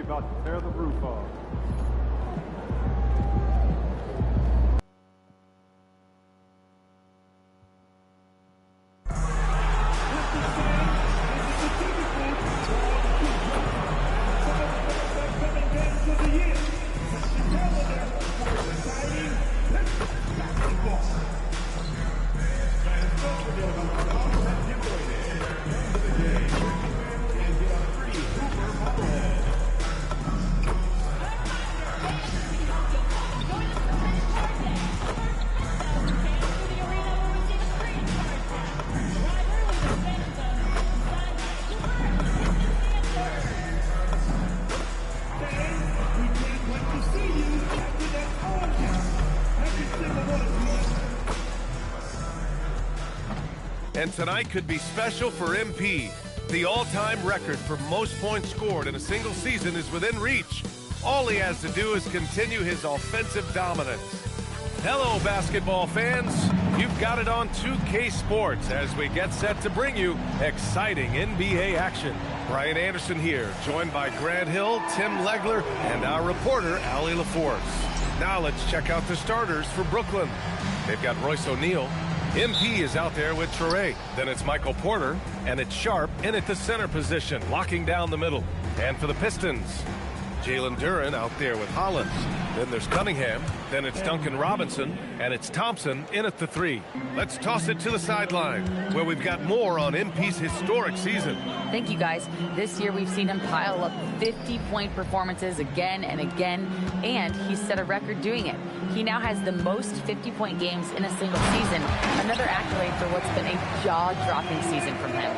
about to tear the roof off. And tonight could be special for MP. The all-time record for most points scored in a single season is within reach. All he has to do is continue his offensive dominance. Hello, basketball fans. You've got it on 2K Sports as we get set to bring you exciting NBA action. Brian Anderson here, joined by Grant Hill, Tim Legler, and our reporter, Allie LaForce. Now let's check out the starters for Brooklyn. They've got Royce O'Neal. MP is out there with Traore. Then it's Michael Porter, and it's Sharp in at the center position, locking down the middle. And for the Pistons, Jalen Duren out there with Hollins. Then there's Cunningham. Then it's Duncan Robinson, and it's Thompson in at the 3. Let's toss it to the sideline, where we've got more on MP's historic season. Thank you, guys. This year we've seen him pile up 50-point performances again and again, and he's set a record doing it. He now has the most 50-point games in a single season. Another accolade for what's been a jaw-dropping season from him.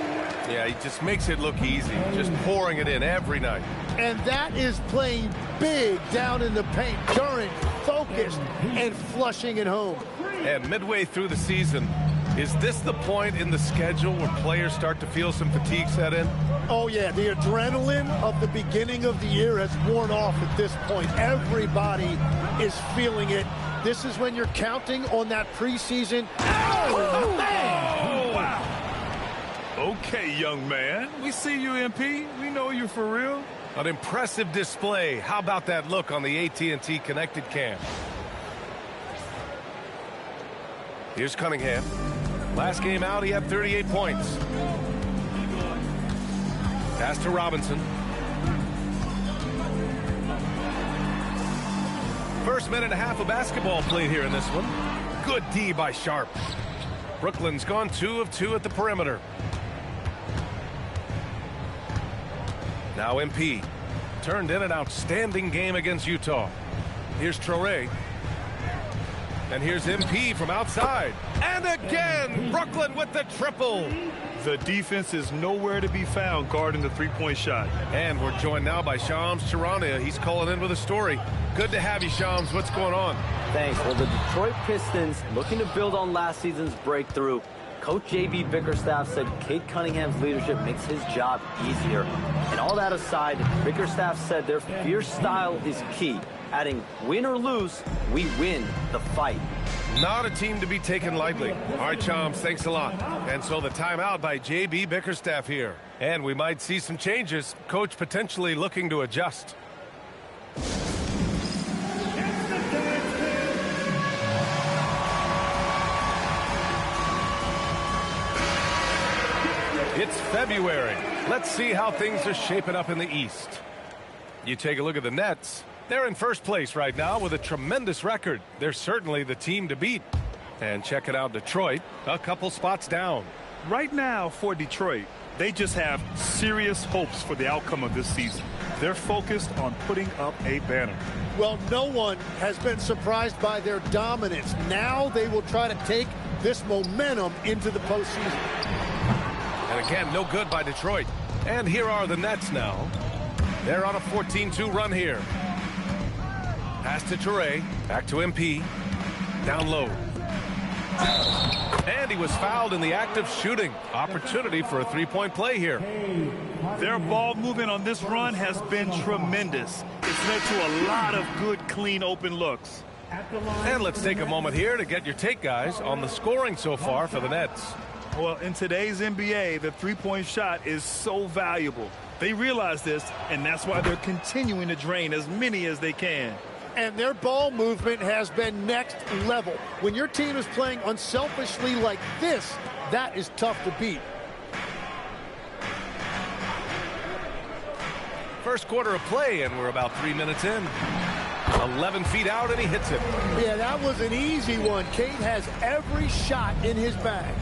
Yeah, he just makes it look easy, just pouring it in every night. And that is playing big down in the paint. Duren focused and flushing it home. And midway through the season, is this the point in the schedule where players start to feel some fatigue set in? Oh, yeah. The adrenaline of the beginning of the year has worn off at this point. Everybody is feeling it. This is when you're counting on that preseason. Oh, man! Wow. Okay, young man. We see you, MP. We know you for real. An impressive display. How about that look on the AT&T connected cam? Here's Cunningham. Last game out, he had 38 points. Pass to Robinson. First minute and a half of basketball played here in this one. Good D by Sharp. Brooklyn's gone 2 of 2 at the perimeter. Now MP turned in an outstanding game against Utah. Here's Traore. And here's MP from outside. And again, Brooklyn with the triple. The defense is nowhere to be found guarding the three-point shot. And we're joined now by Shams Charania. He's calling in with a story. Good to have you, Shams. What's going on? Thanks. Well, the Detroit Pistons looking to build on last season's breakthrough. Coach J.B. Bickerstaff said Cade Cunningham's leadership makes his job easier. And all that aside, Bickerstaff said their fierce style is key, adding, win or lose, we win the fight. Not a team to be taken lightly. All right, Shams, thanks a lot. And so the timeout by J.B. Bickerstaff here. And we might see some changes. Coach potentially looking to adjust. It's February. Let's see how things are shaping up in the East. You take a look at the Nets. They're in first place right now with a tremendous record. They're certainly the team to beat. And check it out, Detroit, a couple spots down. Right now for Detroit, they just have serious hopes for the outcome of this season. They're focused on putting up a banner. Well, no one has been surprised by their dominance. Now they will try to take this momentum into the postseason. And again, no good by Detroit. And here are the Nets now. They're on a 14-2 run here. Pass to Traore. Back to MP. Down low. And he was fouled in the act of shooting. Opportunity for a three-point play here. Their ball movement on this run has been tremendous. It's led to a lot of good, clean, open looks. And let's take a moment here to get your take, guys, on the scoring so far for the Nets. Well, in today's NBA, the three-point shot is so valuable. They realize this, and that's why they're continuing to drain as many as they can. And their ball movement has been next level. When your team is playing unselfishly like this, that is tough to beat. First quarter of play, and we're about 3 minutes in. 11 feet out, and he hits it. Yeah, that was an easy one. Cade has every shot in his bag.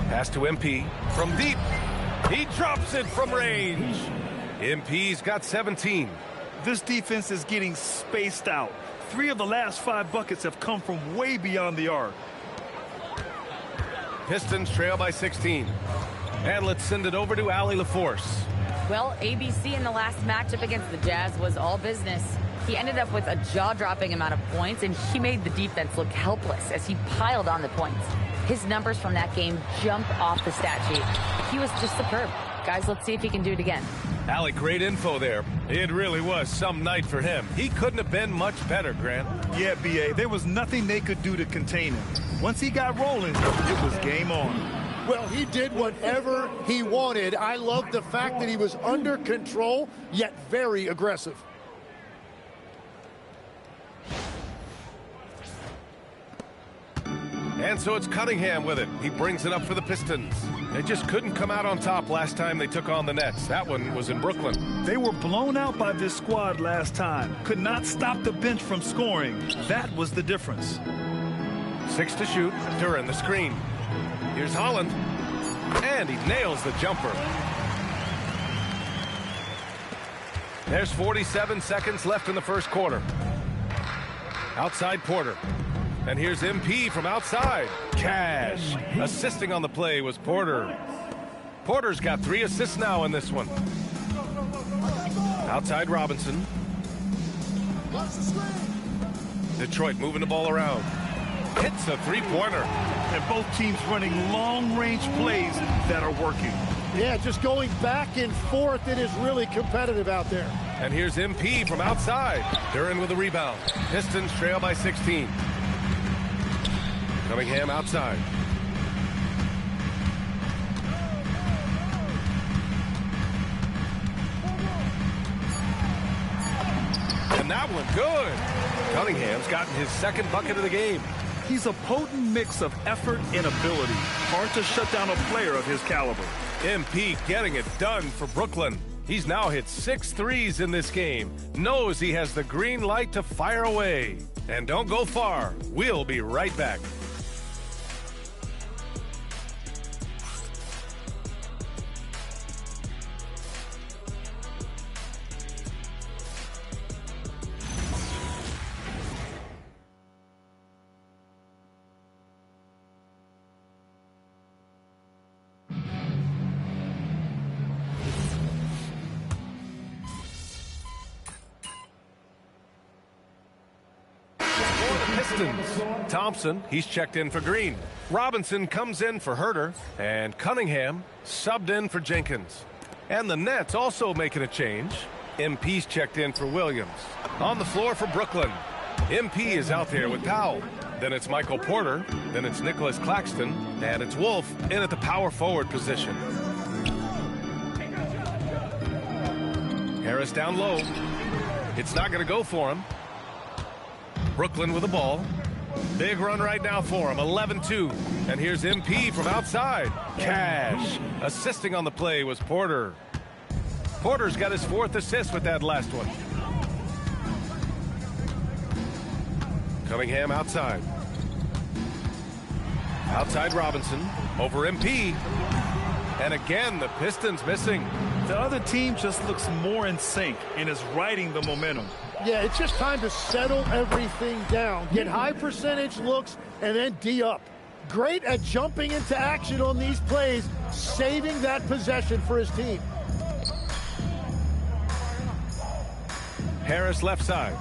Pass to MP from deep. He drops it from range. MP's got 17. This defense is getting spaced out. 3 of the last 5 buckets have come from way beyond the arc. Pistons trail by 16. And let's send it over to Allie LaForce. Well, ABC in the last matchup against the Jazz was all business. He ended up with a jaw-dropping amount of points, and he made the defense look helpless as he piled on the points. His numbers from that game jumped off the stat sheet. He was just superb. Guys, let's see if he can do it again. Allie, great info there. It really was some night for him. He couldn't have been much better, Grant. Yeah, B.A., there was nothing they could do to contain him. Once he got rolling, it was game on. Well, he did whatever he wanted. I love the fact that he was under control, yet very aggressive. And so it's Cunningham with it. He brings it up for the Pistons. They just couldn't come out on top last time they took on the Nets. That one was in Brooklyn. They were blown out by this squad last time. Could not stop the bench from scoring. That was the difference. 6 to shoot. Duren, the screen. Here's Holland. And he nails the jumper. There's 47 seconds left in the first quarter. Outside Porter. And here's MP from outside. Cash. Assisting on the play was Porter. Porter's got 3 assists now in this one. Outside Robinson. Detroit moving the ball around. Hits a three-pointer. And both teams running long-range plays that are working. Yeah, just going back and forth. It is really competitive out there. And here's MP from outside. Duren with a rebound. Pistons trail by 16. Cunningham outside. And that one good. Cunningham's gotten his second bucket of the game. He's a potent mix of effort and ability. Hard to shut down a player of his caliber. MP getting it done for Brooklyn. He's now hit 6 threes in this game. Knows he has the green light to fire away. And don't go far. We'll be right back. Thompson, he's checked in for Green. Robinson comes in for Herter. And Cunningham subbed in for Jenkins. And the Nets also making a change. MP's checked in for Williams. On the floor for Brooklyn. MP is out there with Powell. Then it's Michael Porter. Then it's Nicholas Claxton. And it's Wolf in at the power forward position. Harris down low. It's not going to go for him. Brooklyn with the ball. Big run right now for him, 11-2. And here's MP from outside. Cash. Assisting on the play was Porter. Porter's got his 4th assist with that last one. Cunningham outside. Outside Robinson. Over MP. And again, the Pistons missing. The other team just looks more in sync and is riding the momentum. Yeah, it's just time to settle everything down. Get high percentage looks and then D up. Great at jumping into action on these plays, saving that possession for his team. Harris left side.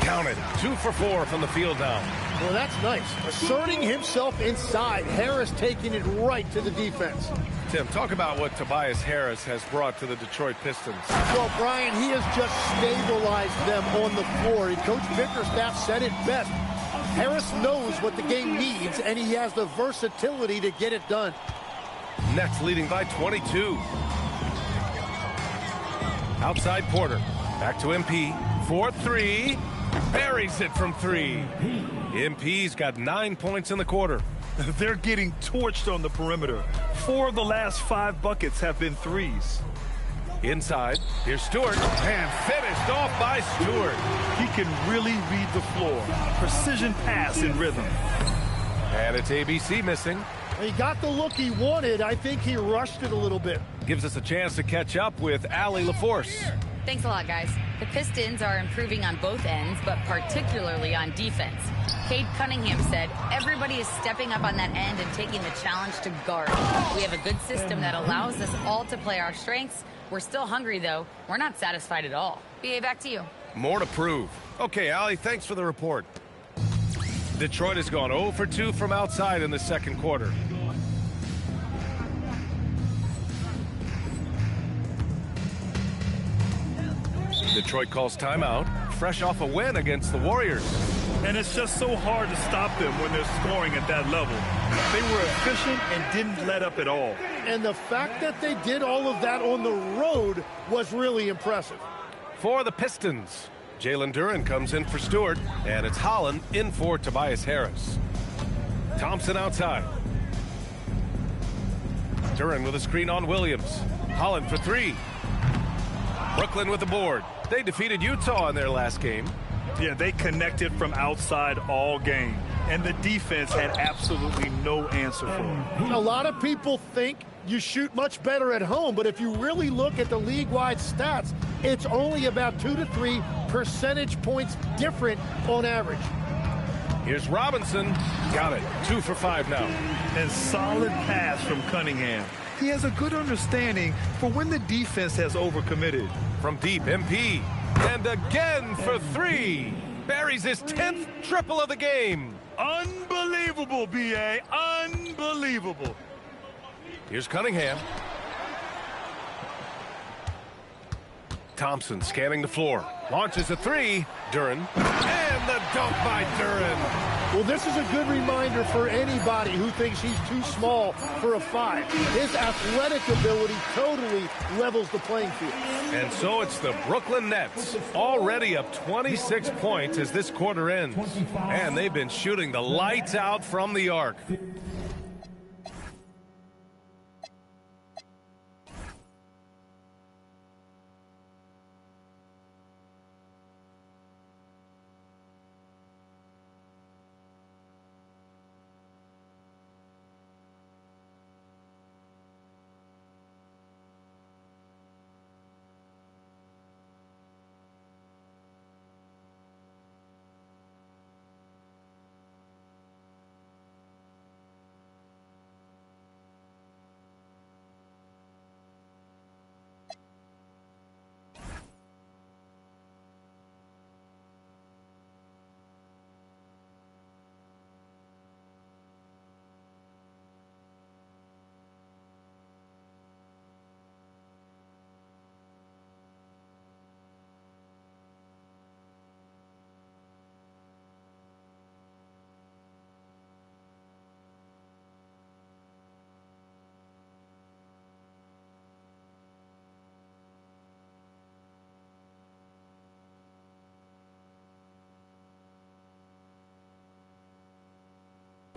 Counted. 2 for 4 from the field now. Well, that's nice. Asserting himself inside. Harris taking it right to the defense. Tim, talk about what Tobias Harris has brought to the Detroit Pistons. Well, Brian, he has just stabilized them on the floor. Coach Bickerstaff said it best. Harris knows what the game needs, and he has the versatility to get it done. Nets leading by 22. Outside Porter. Back to MP. 4-3. Buries it from 3. MP's got 9 points in the quarter. They're getting torched on the perimeter. 4 of the last 5 buckets have been threes. Inside, here's Stewart, and finished off by Stewart. He can really read the floor. Precision pass in rhythm. And it's ABC missing. He got the look he wanted. I think he rushed it a little bit. Gives us a chance to catch up with Allie LaForce. Thanks a lot, guys. The Pistons are improving on both ends, but particularly on defense. Cade Cunningham said, everybody is stepping up on that end and taking the challenge to guard. We have a good system that allows us all to play our strengths. We're still hungry, though. We're not satisfied at all. BA, back to you. More to prove. Okay, Allie, thanks for the report. Detroit has gone 0 for 2 from outside in the second quarter. Detroit calls timeout, fresh off a win against the Warriors. And it's just so hard to stop them when they're scoring at that level. They were efficient and didn't let up at all. And the fact that they did all of that on the road was really impressive. For the Pistons, Jalen Duren comes in for Stewart, and it's Holland in for Tobias Harris. Thompson outside. Duren with a screen on Williams. Holland for 3. Brooklyn with the board. They defeated Utah in their last game. Yeah, they connected from outside all game, and the defense had absolutely no answer for them. A lot of people think you shoot much better at home, but if you really look at the league-wide stats, it's only about 2 to 3 percentage points different on average. Here's Robinson. Got it. 2 for 5 now. And solid pass from Cunningham. He has a good understanding for when the defense has overcommitted. From deep, MP. And again for 3. Buries his 10th triple of the game. Unbelievable, B.A. Unbelievable. Here's Cunningham. Thompson scanning the floor. Launches a 3. Duren. And the dunk by Duren. Well, this is a good reminder for anybody who thinks he's too small for a 5. His athletic ability totally levels the playing field. And so it's the Brooklyn Nets, already up 26 points as this quarter ends. And they've been shooting the lights out from the arc.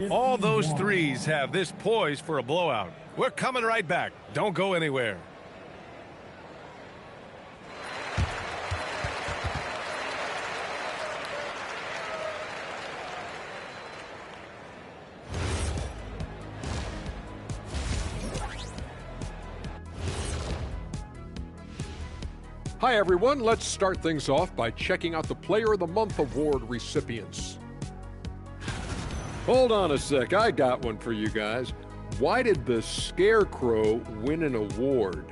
All those threes have this poised for a blowout. We're coming right back. Don't go anywhere. Hi, everyone. Let's start things off by checking out the Player of the Month award recipients. Hold on a sec. I got one for you guys. Why did the Scarecrow win an award?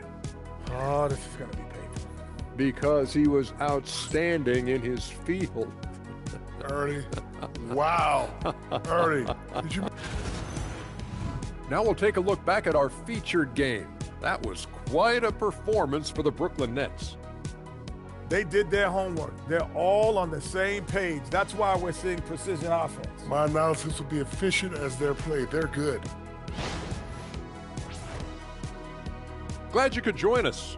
Oh, this is going to be painful. Because he was outstanding in his field. Ernie. Wow. Ernie, did you... Now we'll take a look back at our featured game. That was quite a performance for the Brooklyn Nets. They did their homework. They're all on the same page. That's why we're seeing precision offense. My analysis would be efficient as their play. They're good. Glad you could join us.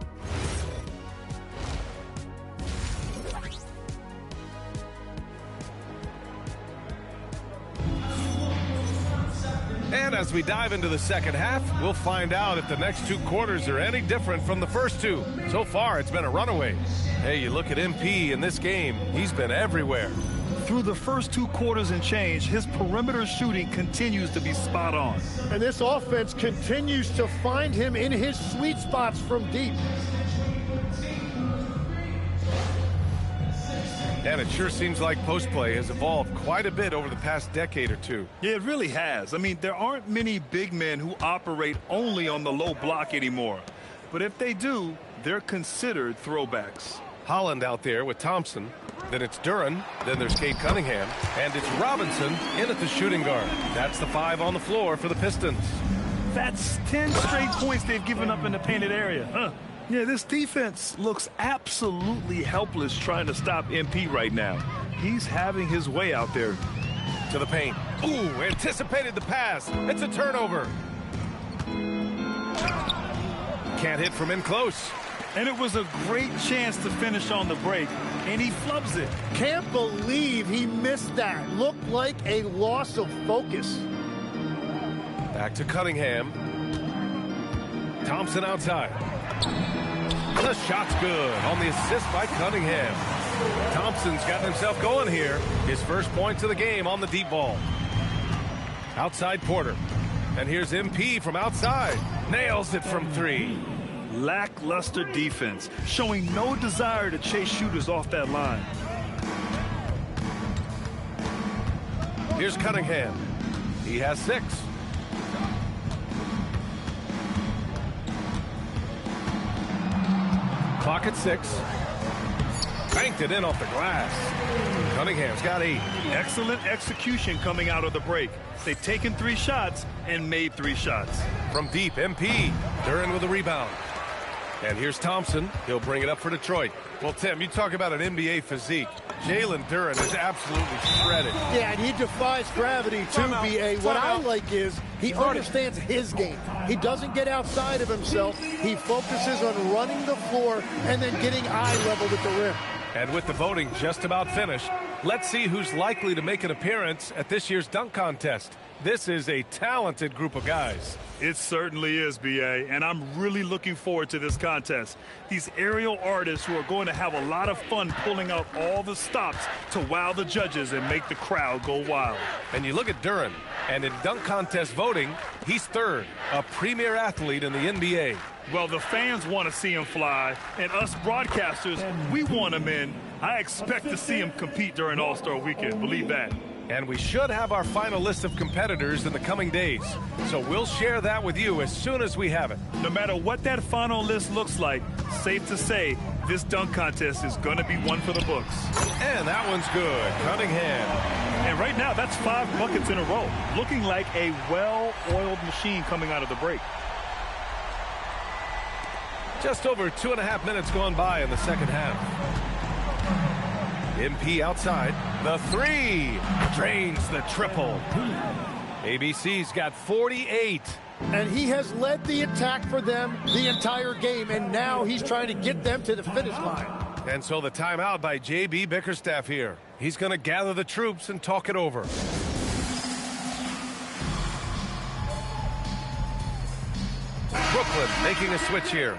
And as we dive into the second half, we'll find out if the next 2 quarters are any different from the first 2. So far, it's been a runaway. Hey, you look at MP in this game, he's been everywhere. Through the first 2 quarters and change, his perimeter shooting continues to be spot on. And this offense continues to find him in his sweet spots from deep. And it sure seems like post play has evolved quite a bit over the past decade or 2. Yeah, it really has. I mean, there aren't many big men who operate only on the low block anymore. But if they do, they're considered throwbacks. Holland out there with Thompson. Then it's Duren. Then there's Cade Cunningham. And it's Robinson in at the shooting guard. That's the 5 on the floor for the Pistons. That's 10 straight points they've given up in the painted area. Yeah, this defense looks absolutely helpless trying to stop MP right now. He's having his way out there. To the paint. Ooh, anticipated the pass. It's a turnover. Can't hit from in close. And it was a great chance to finish on the break, and he flubs it. Can't believe he missed that. Looked like a loss of focus. Back to Cunningham. Thompson outside. The shot's good on the assist by Cunningham. Thompson's gotten himself going here. His first points of the game on the deep ball. Outside Porter. And here's MP from outside. Nails it from 3. Lackluster defense, showing no desire to chase shooters off that line. Here's Cunningham. He has 6. Clock at 6. Banked it in off the glass. Cunningham's got 8. Excellent execution coming out of the break. They've taken 3 shots and made 3 shots. From deep, MP. Duren with a rebound. And here's Thompson. He'll bring it up for Detroit. Well, Tim, you talk about an NBA physique. Jalen Duren is absolutely shredded. Yeah, and he defies gravity too, B.A. What I like is he understands his game. He doesn't get outside of himself. He focuses on running the floor and then getting eye level at the rim. And with the voting just about finished, let's see who's likely to make an appearance at this year's dunk contest. This is a talented group of guys. It certainly is, B.A., and I'm really looking forward to this contest. These aerial artists who are going to have a lot of fun pulling out all the stops to wow the judges and make the crowd go wild. And you look at Duren, and in dunk contest voting, he's 3rd, a premier athlete in the NBA. Well, the fans want to see him fly, and us broadcasters, we want him in. I expect to see him compete during All-Star Weekend, believe that. And we should have our final list of competitors in the coming days. So we'll share that with you as soon as we have it. No matter what that final list looks like, safe to say, this dunk contest is going to be one for the books. And that one's good. Cunningham. And right now, that's 5 buckets in a row. Looking like a well-oiled machine coming out of the break. Just over 2.5 minutes gone by in the second half. MP outside. The 3 drains the triple. ABC's got 48. And he has led the attack for them the entire game, and now he's trying to get them to the finish line. And so the timeout by J.B. Bickerstaff here. He's going to gather the troops and talk it over. Brooklyn making a switch here.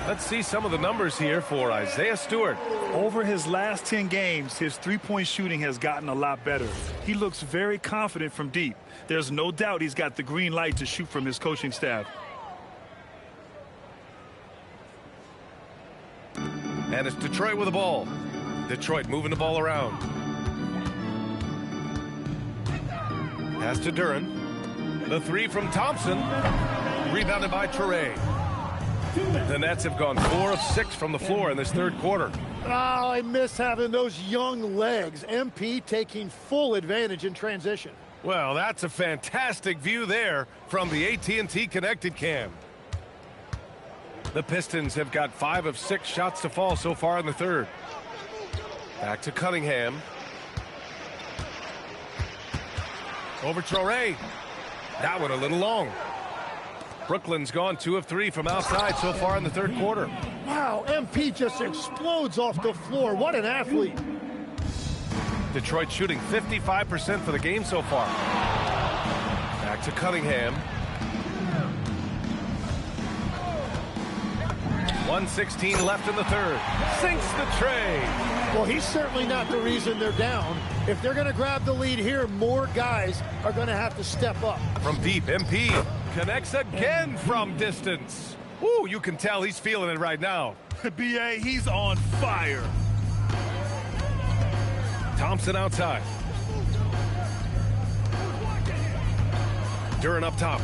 Let's see some of the numbers here for Isaiah Stewart. Over his last 10 games, his three-point shooting has gotten a lot better. He looks very confident from deep. There's no doubt he's got the green light to shoot from his coaching staff. And it's Detroit with the ball. Detroit moving the ball around. Pass to Duren. The 3 from Thompson. Rebounded by Toure. The Nets have gone 4 of 6 from the floor in this third quarter. Oh, I miss having those young legs. MP taking full advantage in transition. Well, that's a fantastic view there from the AT&T Connected Cam. The Pistons have got 5 of 6 shots to fall so far in the third. Back to Cunningham. Over Traoré. That one a little long. Brooklyn's gone 2 of 3 from outside so far in the third quarter. Wow, MP just explodes off the floor. What an athlete. Detroit shooting 55% for the game so far. Back to Cunningham. 1:16 left in the third. Sinks the tray. Well, he's certainly not the reason they're down. If they're going to grab the lead here, more guys are going to have to step up. From deep, MP connects again from distance. Ooh, you can tell he's feeling it right now. B.A., he's on fire. Thompson outside. Duren up top.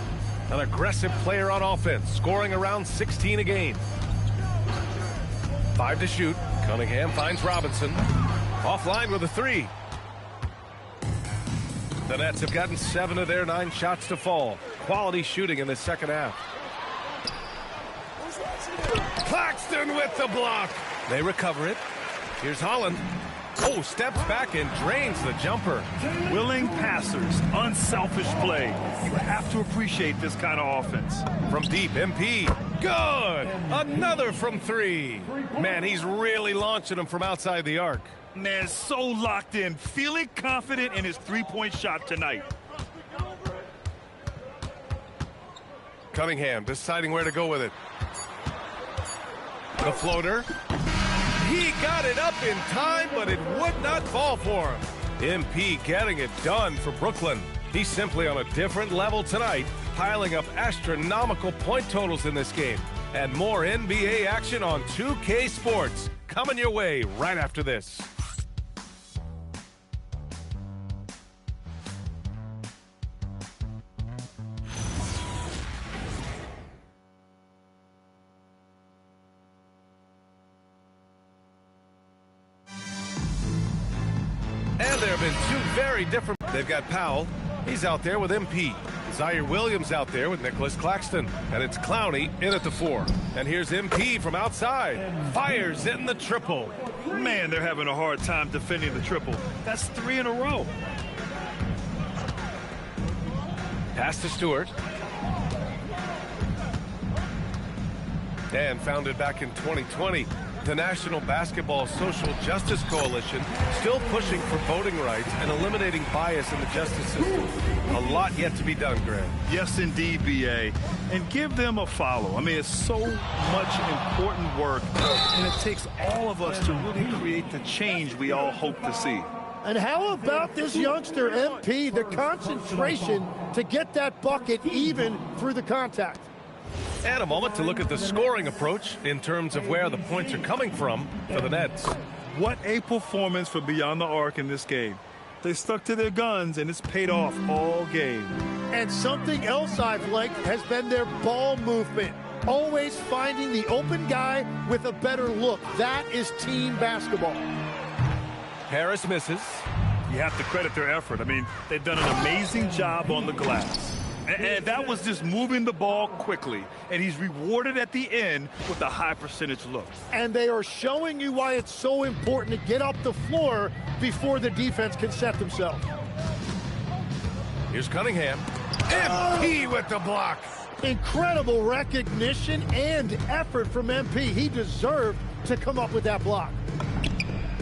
An aggressive player on offense, scoring around 16 a game. 5 to shoot. Cunningham finds Robinson. Offline with a 3. The Nets have gotten 7 of their 9 shots to fall. Quality shooting in the second half. Claxton with the block. They recover it. Here's Holland. Oh, steps back and drains the jumper. Willing passers, unselfish play. You have to appreciate this kind of offense. From deep, MP. Good. Another from 3. Man, he's really launching them from outside the arc. Man, so locked in, feeling confident in his three-point shot tonight. Cunningham deciding where to go with it. The floater. He got it up in time, but it would not fall for him. MP getting it done for Brooklyn. He's simply on a different level tonight, piling up astronomical point totals in this game. And more NBA action on 2K Sports coming your way right after this. And there have been 2 very different. They've got Powell. He's out there with MP. Zaire Williams out there with Nicholas Claxton. And it's Clowney in at the 4. And here's MP from outside. Fires in the triple. Man, they're having a hard time defending the triple. That's 3 in a row. Pass to Stewart. And founded back in 2020, the National Basketball Social Justice Coalition still pushing for voting rights and eliminating bias in the justice system. A lot yet to be done, Graham. Yes, indeed, B.A. And give them a follow. I mean, it's so much important work, and it takes all of us to really create the change we all hope to see. And how about this youngster, MP, the concentration to get that bucket even through the contact? And a moment to look at the scoring approach in terms of where the points are coming from for the Nets. What a performance for Beyond the Arc in this game. They stuck to their guns, and it's paid off all game. And something else I've liked has been their ball movement. Always finding the open guy with a better look. That is team basketball. Harris misses. You have to credit their effort. I mean, they've done an amazing job on the glass. And that was just moving the ball quickly. And he's rewarded at the end with a high percentage look. And they are showing you why it's so important to get up the floor before the defense can set themselves. Here's Cunningham. MP with the block. Incredible recognition and effort from MP. He deserved to come up with that block.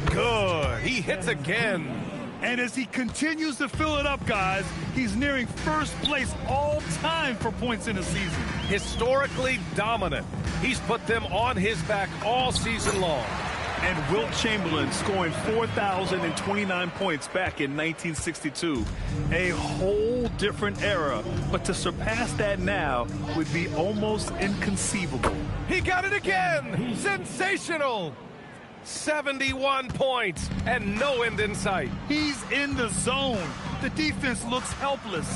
Good. He hits again. And as he continues to fill it up, guys, he's nearing first place all time for points in a season. Historically dominant. He's put them on his back all season long. And Wilt Chamberlain scoring 4,029 points back in 1962. A whole different era. But to surpass that now would be almost inconceivable. He got it again. Sensational. 71 points and no end in sight. He's in the zone. The defense looks helpless.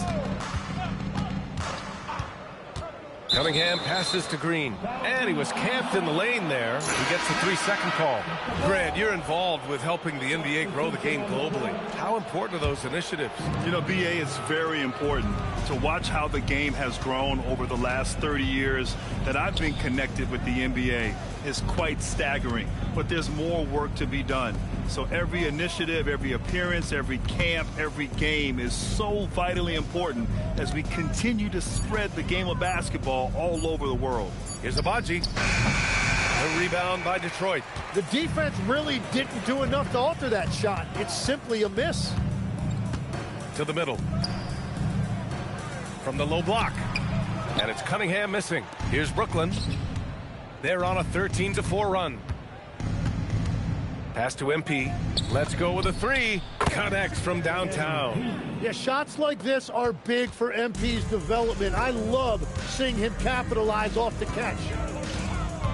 Cunningham passes to Green, and he was camped in the lane there. He gets the 3-second call. Grant, you're involved with helping the NBA grow the game globally. How important are those initiatives? You know, BA, it's very important to watch how the game has grown over the last 30 years that I've been connected with the NBA. Is quite staggering, but there's more work to be done. So every initiative, every appearance, every camp, every game is so vitally important as we continue to spread the game of basketball all over the world. Here's Agbaji. A rebound by Detroit. The defense really didn't do enough to alter that shot. It's simply a miss. To the middle. From the low block. And it's Cunningham missing. Here's Brooklyn. They're on a 13-4 run. Pass to MP. Let's go with a 3. Connects from downtown. Yeah, shots like this are big for MP's development. I love seeing him capitalize off the catch.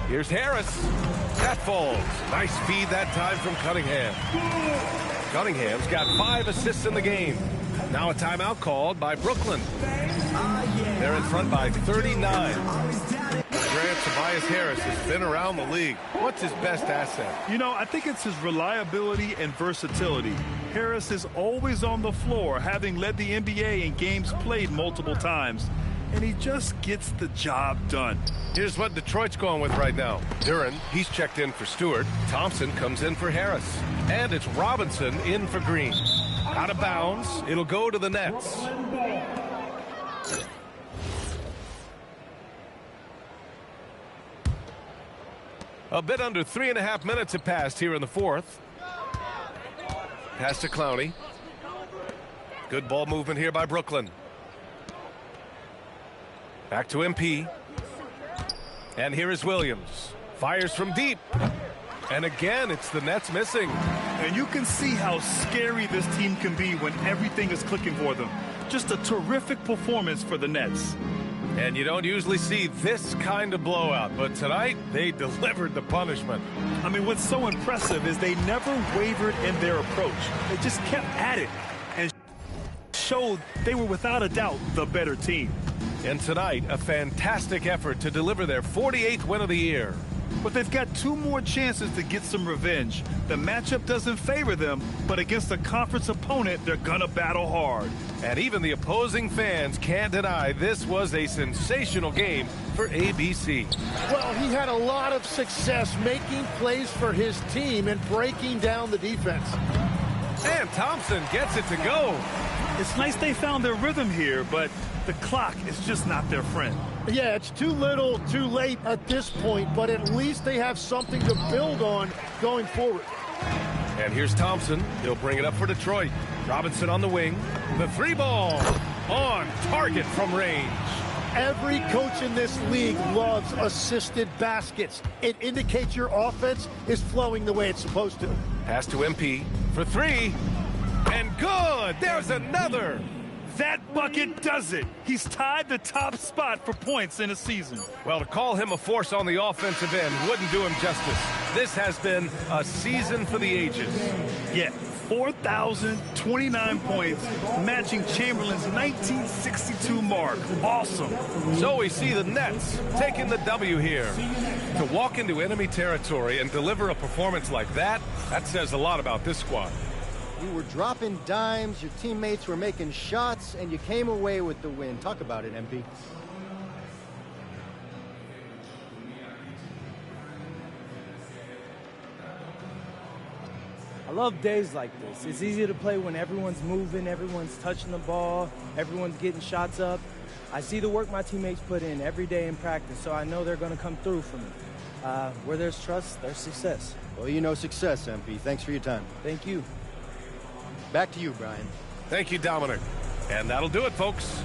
Here's Harris. That falls. Nice feed that time from Cunningham. Cunningham's got 5 assists in the game. Now a timeout called by Brooklyn. They're in front by 39. Grant, Tobias Harris has been around the league. What's his best asset? You know, I think it's his reliability and versatility. Harris is always on the floor, having led the NBA in games played multiple times. And he just gets the job done. Here's what Detroit's going with right now. Duren, he's checked in for Stewart. Thompson comes in for Harris. And it's Robinson in for Green. Out of bounds. It'll go to the Nets. A bit under 3.5 minutes have passed here in the fourth. Pass to Clowney. Good ball movement here by Brooklyn. Back to MP. And here is Williams. Fires from deep. And again, it's the Nets missing. And you can see how scary this team can be when everything is clicking for them. Just a terrific performance for the Nets. And you don't usually see this kind of blowout, but tonight they delivered the punishment. I mean, what's so impressive is they never wavered in their approach. They just kept at it and showed they were without a doubt the better team. And tonight, a fantastic effort to deliver their 48th win of the year. But they've got 2 more chances to get some revenge. The matchup doesn't favor them, but against a conference opponent, they're gonna battle hard. And even the opposing fans can't deny this was a sensational game for ABC. Well, he had a lot of success making plays for his team and breaking down the defense. And Thompson gets it to go. It's nice they found their rhythm here, but the clock is just not their friend. Yeah, it's too little, too late at this point, but at least they have something to build on going forward. And here's Thompson. He'll bring it up for Detroit. Robinson on the wing. The 3 ball on target from range. Every coach in this league loves assisted baskets. It indicates your offense is flowing the way it's supposed to. Pass to MP for 3. And good. There's another. That bucket does it. He's tied the top spot for points in a season. Well, to call him a force on the offensive end wouldn't do him justice. This has been a season for the ages. Yeah, 4,029 points, matching Chamberlain's 1962 mark. Awesome. So we see the Nets taking the W here. To walk into enemy territory and deliver a performance like that, that says a lot about this squad. You were dropping dimes, your teammates were making shots, and you came away with the win. Talk about it, MP. I love days like this. It's easy to play when everyone's moving, everyone's touching the ball, everyone's getting shots up. I see the work my teammates put in every day in practice, so I know they're going to come through for me. Where there's trust, there's success. Well, you know success, MP. Thanks for your time. Thank you. Back to you, Brian. Thank you, Dominic. And that'll do it, folks.